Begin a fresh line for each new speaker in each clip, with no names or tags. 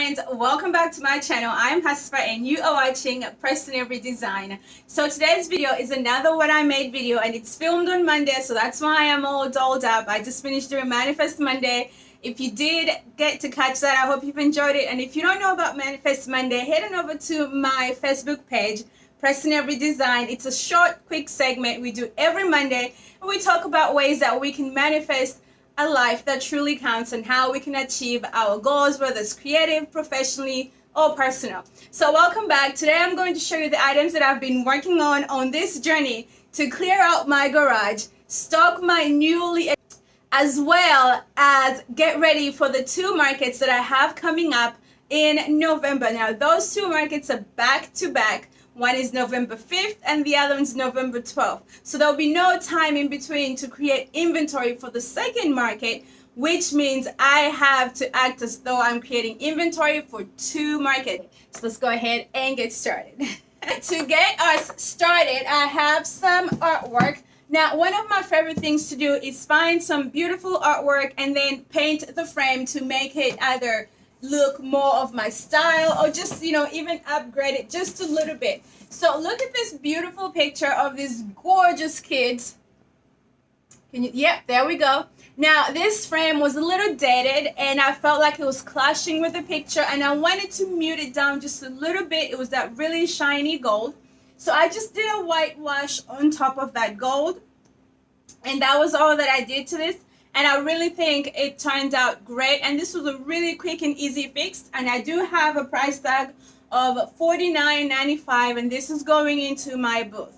friends, welcome back to my channel. I'm Hasfa and you are watching Preston Avery Design. So today's video is another what I made video and it's filmed on Monday, so that's why I'm all dolled up. I just finished doing Manifest Monday. If you did get to catch that, I hope you've enjoyed it. And if you don't know about Manifest Monday, head on over to my Facebook page, Preston Avery Design. It's a short, quick segment we do every Monday and we talk about ways that we can manifest a life that truly counts and how we can achieve our goals, whether it's creative, professionally, or personal. So welcome back. Today I'm going to show you the items that I've been working on this journey to clear out my garage, stock my newly, as well as get ready for the two markets that I have coming up in November. Now those two markets are back to back. One is November 5th and the other one's November 12th. So there'll be no time in between to create inventory for the second market, which means I have to act as though I'm creating inventory for two markets. So let's go ahead and get started. To get us started, I have some artwork. Now, one of my favorite things to do is find some beautiful artwork and then paint the frame to make it either look more of my style or just, you know, even upgrade it just a little bit. So look at this beautiful picture of these gorgeous kids. Can you, yep, there we go. Now this frame was a little dated and I felt like it was clashing with the picture and I wanted to mute it down just a little bit. It was that really shiny gold. So I just did a whitewash on top of that gold and that was all that I did to this. And I really think it turned out great. And this was a really quick and easy fix. And I do have a price tag of $49.95. And this is going into my booth.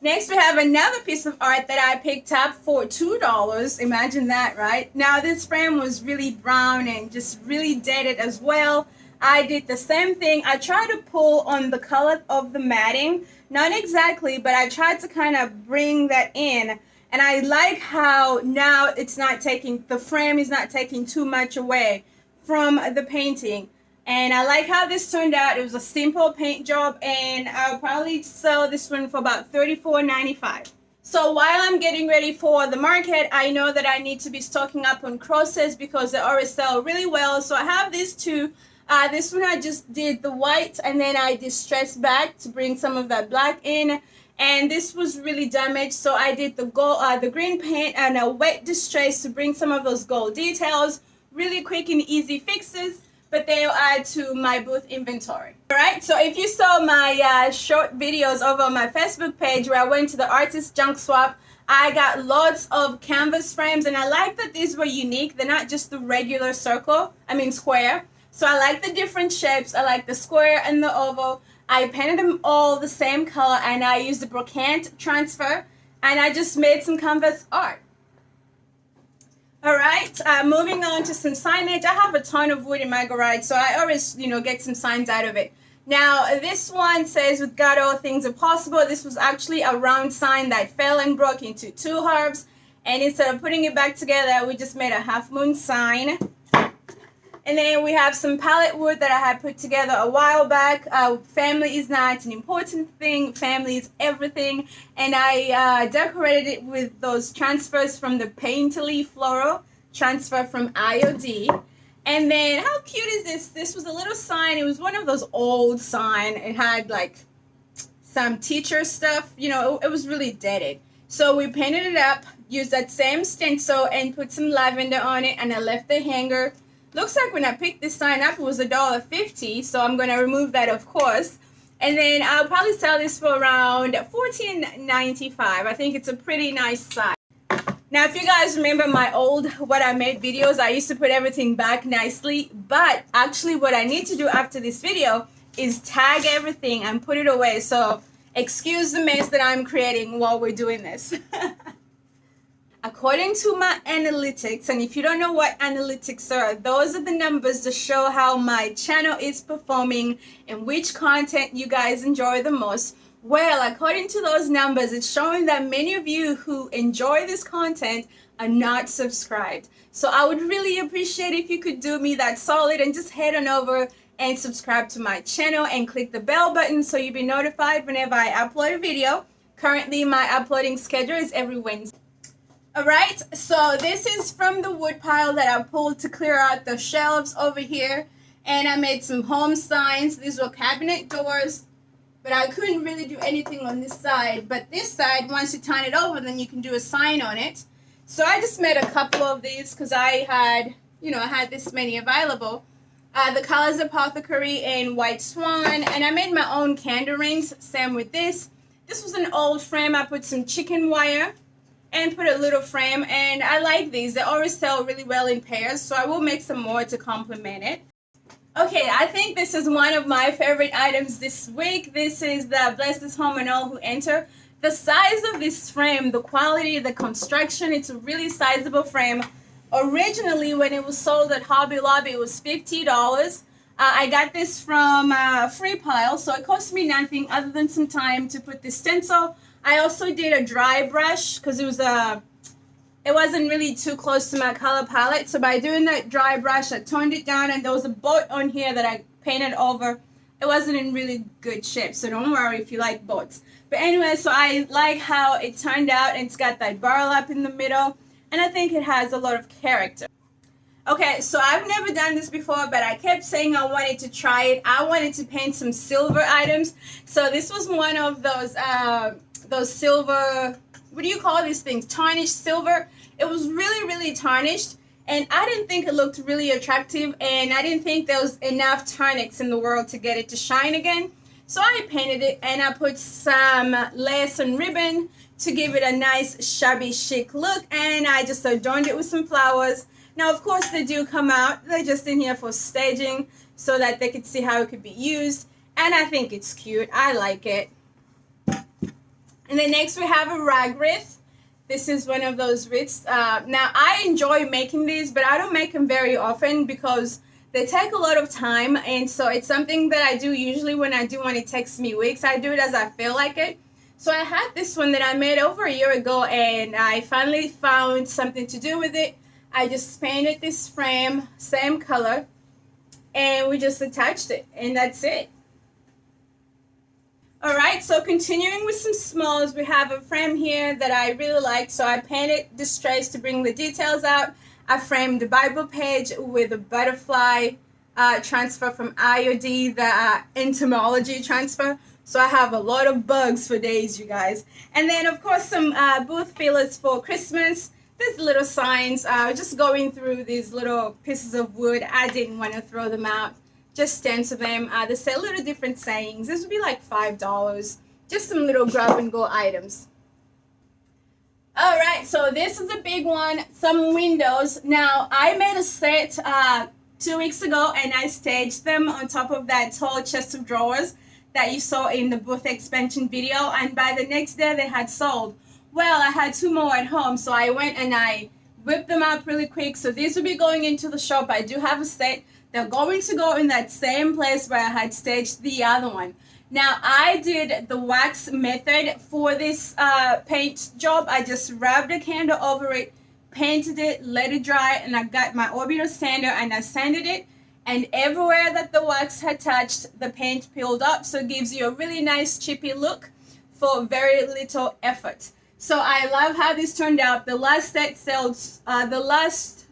Next, we have another piece of art that I picked up for $2. Imagine that, right? Now, this frame was really brown and just really dated as well. I did the same thing. I tried to pull on the color of the matting. Not exactly, but I tried to kind of bring that in. And I like how now it's not taking, the frame is not taking too much away from the painting. And I like how this turned out. It was a simple paint job and I'll probably sell this one for about $34.95. So while I'm getting ready for the market, I know that I need to be stocking up on crosses because they always sell really well. So I have these two. This one I just did the white and then I distressed back to bring some of that black in. And this was really damaged, so I did the gold, the green paint and a wet distress to bring some of those gold details. Really quick and easy fixes, but they'll add to my booth inventory. All right, so if you saw my short videos over on my Facebook page where I went to the artist junk swap, I got lots of canvas frames, and I like that these were unique. They're not just the regular square. So I like the different shapes. I like the square and the oval. I painted them all the same color and I used the brocante transfer and I just made some canvas art. All right, moving on to some signage. I have a ton of wood in my garage, so I always, get some signs out of it. Now, this one says, with God, all things are possible. This was actually a round sign that fell and broke into two halves. And instead of putting it back together, we just made a half moon sign. And then we have some palette wood that I had put together a while back. Family is not an important thing. Family is everything. And I decorated it with those transfers from the Painterly Floral transfer from IOD. And then how cute is this? This was a little sign. It was one of those old signs. It had like some teacher stuff. It was really dated. So we painted it up, used that same stencil and put some lavender on it. And I left the hanger. Looks like when I picked this sign up, it was $1.50, so I'm going to remove that, of course. And then I'll probably sell this for around $14.95. I think it's a pretty nice sign. Now, if you guys remember my old what I made videos, I used to put everything back nicely. But actually what I need to do after this video is tag everything and put it away. So excuse the mess that I'm creating while we're doing this. According to my analytics, and if you don't know what analytics are, those are the numbers that show how my channel is performing and which content you guys enjoy the most. Well, according to those numbers, it's showing that many of you who enjoy this content are not subscribed. So I would really appreciate if you could do me that solid and just head on over and subscribe to my channel and click the bell button so you'll be notified whenever I upload a video. Currently, my uploading schedule is every Wednesday. All right, so this is from the wood pile that I pulled to clear out the shelves over here. And I made some home signs. These were cabinet doors, but I couldn't really do anything on this side. But this side, once you turn it over, then you can do a sign on it. So I just made a couple of these because I had, I had this many available. The colors Apothecary and White Swan. And I made my own candle rings, same with this. This was an old frame. I put some chicken wire and put a little frame, and I like these. They always sell really well in pairs, so I will make some more to complement it. Okay, I think this is one of my favorite items this week. This is the Bless This Home and All Who Enter. The size of this frame, the quality, the construction, it's a really sizable frame. Originally, when it was sold at Hobby Lobby, it was $50. I got this from Free Pile, so it cost me nothing other than some time to put this stencil. I also did a dry brush because it wasn't really too close to my color palette. So by doing that dry brush, I toned it down, and there was a boat on here that I painted over. It wasn't in really good shape, so don't worry if you like boats. But anyway, so I like how it turned out, and it's got that burlap in the middle, and I think it has a lot of character. Okay, so I've never done this before, but I kept saying I wanted to try it. I wanted to paint some silver items. So this was one of those silver, what do you call these things? Tarnished silver. It was really, really tarnished, and I didn't think it looked really attractive, and I didn't think there was enough Tarnix in the world to get it to shine again. So I painted it, and I put some lace and ribbon to give it a nice shabby chic look, and I just adorned it with some flowers. Now, of course, they do come out. They're just in here for staging so that they could see how it could be used. And I think it's cute. I like it. And then next we have a rag wreath. This is one of those wreaths. Now, I enjoy making these, but I don't make them very often because they take a lot of time. And so it's something that I do usually when I do one. It takes me weeks. I do it as I feel like it. So I had this one that I made over a year ago, and I finally found something to do with it. I just painted this frame, same color, and we just attached it, and that's it. All right, so continuing with some smalls, we have a frame here that I really like, so I painted distress to bring the details out. I framed the Bible page with a butterfly transfer from IOD, the entomology transfer. So I have a lot of bugs for days, you guys. And then, of course, some booth fillers for Christmas. These little signs, just going through these little pieces of wood. I didn't want to throw them out, just stencil them. They say little different sayings. This would be like $5. Just some little grab and go items. All right, so this is a big one, some windows. Now, I made a set 2 weeks ago, and I staged them on top of that tall chest of drawers that you saw in the booth expansion video, and by the next day they had sold. Well, I had 2 more at home, so I went and I whipped them up really quick. So these will be going into the shop. I do have a set. They're going to go in that same place where I had staged the other one. Now, I did the wax method for this paint job. I just rubbed a candle over it, painted it, let it dry, and I got my orbital sander and I sanded it. And everywhere that the wax had touched, the paint peeled up. So it gives you a really nice chippy look for very little effort. So I love how this turned out. The last set sold, the last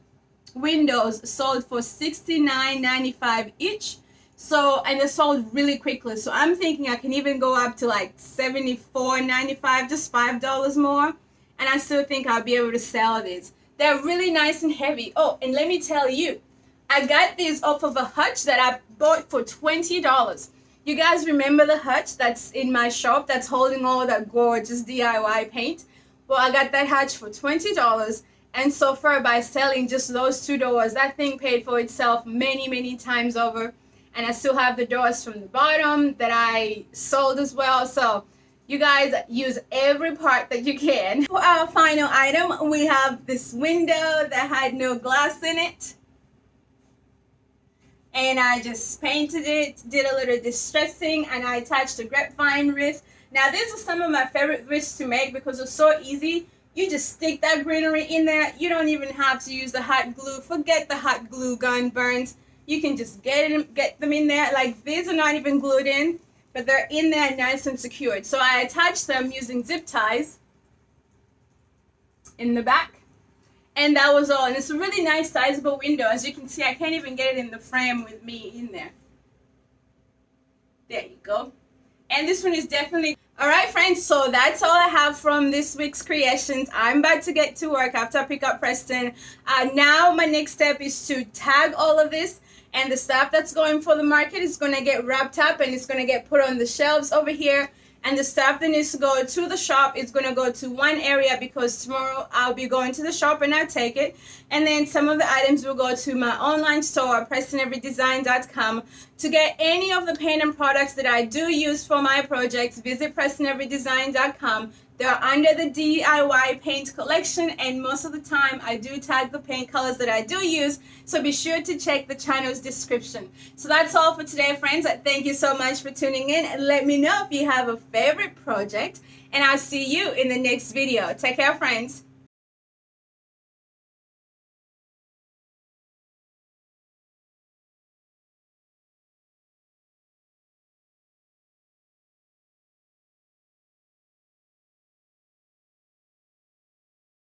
windows sold for $69.95 each. So, and they sold really quickly. So I'm thinking I can even go up to like $74.95, just $5 more. And I still think I'll be able to sell these. They're really nice and heavy. Oh, and let me tell you, I got these off of a hutch that I bought for $20. You guys remember the hutch that's in my shop that's holding all that gorgeous DIY paint? Well, I got that hutch for $20, and so far by selling just those 2 doors, that thing paid for itself many, many times over. And I still have the doors from the bottom that I sold as well. So you guys use every part that you can. For our final item, we have this window that had no glass in it. And I just painted it, did a little distressing, and I attached a grapevine wreath. Now, these are some of my favorite wreaths to make because it's so easy. You just stick that greenery in there. You don't even have to use the hot glue. Forget the hot glue gun burns. You can just get them in there. Like, these are not even glued in, but they're in there nice and secured. So I attached them using zip ties in the back. And that was all. And it's a really nice sizable window. As you can see, I can't even get it in the frame with me in there. There you go. And this one is definitely... All right, friends, so that's all I have from this week's creations. I'm about to get to work after I pick up Preston. Now my next step is to tag all of this, and the stuff that's going for the market is going to get wrapped up and it's going to get put on the shelves over here. And the stuff that needs to go to the shop is going to go to one area, because tomorrow I'll be going to the shop and I'll take it. And then some of the items will go to my online store, PrestonAveryDesign.com. To get any of the paint and products that I do use for my projects, visit PrestonAveryDesign.com. They're under the DIY paint collection, and most of the time I do tag the paint colors that I do use, so be sure to check the channel's description. So that's all for today, friends. Thank you so much for tuning in, and let me know if you have a favorite project, and I'll see you in the next video. Take care, friends.